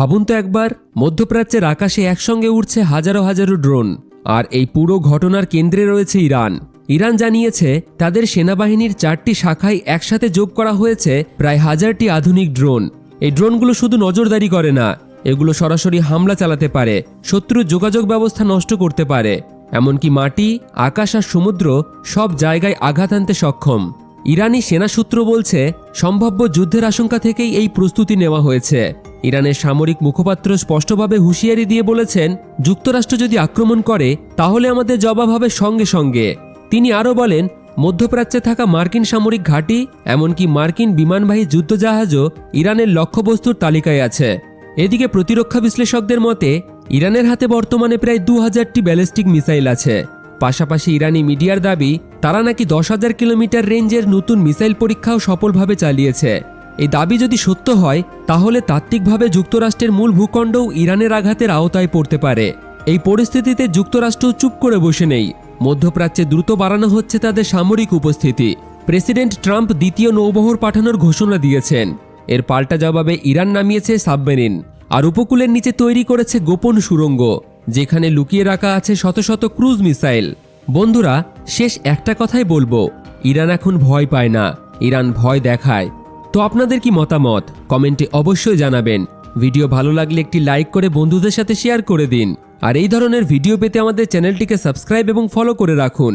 ভাবুন তো একবার, মধ্যপ্রাচ্যের আকাশে একসঙ্গে উড়ছে হাজারো হাজারো ড্রোন, আর এই পুরো ঘটনার কেন্দ্রে রয়েছে ইরান। ইরান জানিয়েছে তাদের সেনাবাহিনীর 4টি শাখায় একসাথে যোগ করা হয়েছে প্রায় 1000টি আধুনিক ড্রোন। এই ড্রোনগুলো শুধু নজরদারি করে না, এগুলো সরাসরি হামলা চালাতে পারে, শত্রুর যোগাযোগ ব্যবস্থা নষ্ট করতে পারে, এমনকি মাটি, আকাশ আর সমুদ্র সব জায়গায় আঘাত আনতে সক্ষম। ইরানি সেনা সূত্র বলছে সম্ভাব্য যুদ্ধের আশঙ্কা থেকেই এই প্রস্তুতি নেওয়া হয়েছে। ইরানের সামরিক মুখপাত্র স্পষ্টভাবে হুঁশিয়ারি দিয়ে বলেছেন, যুক্তরাষ্ট্র যদি আক্রমণ করে তাহলে আমাদের জবাব হবে সঙ্গে সঙ্গে। তিনি আরও বলেন, মধ্যপ্রাচ্যে থাকা মার্কিন সামরিক ঘাঁটি, এমনকি মার্কিন বিমানবাহী যুদ্ধজাহাজও ইরানের লক্ষ্যবস্তুর তালিকায় আছে। এদিকে প্রতিরক্ষা বিশ্লেষকদের মতে ইরানের হাতে বর্তমানে প্রায় 2000টি ব্যালিস্টিক মিসাইল আছে। পাশাপাশি ইরানি মিডিয়ার দাবি তারা নাকি 10,000 কিলোমিটার রেঞ্জের নতুন মিসাইল পরীক্ষাও সফলভাবে চালিয়েছে। এই দাবি যদি সত্য হয় তাহলে তাত্ত্বিকভাবে যুক্তরাষ্ট্রের মূল ভূখণ্ডও ইরানের আঘাতের আওতায় পড়তে পারে। এই পরিস্থিতিতে যুক্তরাষ্ট্র চুপ করে বসে নেই। মধ্যপ্রাচ্যে দ্রুত বাড়ানো হচ্ছে তাদের সামরিক উপস্থিতি। প্রেসিডেন্ট ট্রাম্প দ্বিতীয় নৌবহর পাঠানোর ঘোষণা দিয়েছেন। এর পাল্টা জবাবে ইরান নামিয়েছে সাবমেরিন, আর উপকূলের নিচে তৈরি করেছে গোপন সুড়ঙ্গ, যেখানে লুকিয়ে রাখা আছে শত শত ক্রুজ মিসাইল। বন্ধুরা, শেষ একটা কথাই বলবো, ইরান এখন ভয় পায় না, ইরান ভয় দেখায়। তো আপনাদের কি মতামত কমেন্টে অবশ্যই জানাবেন। ভিডিও ভালো লাগলে একটি লাইক করে বন্ধুদের সাথে শেয়ার করে দিন, আর এই ধরনের ভিডিও পেতে আমাদের চ্যানেলটিকে সাবস্ক্রাইব এবং ফলো করে রাখুন।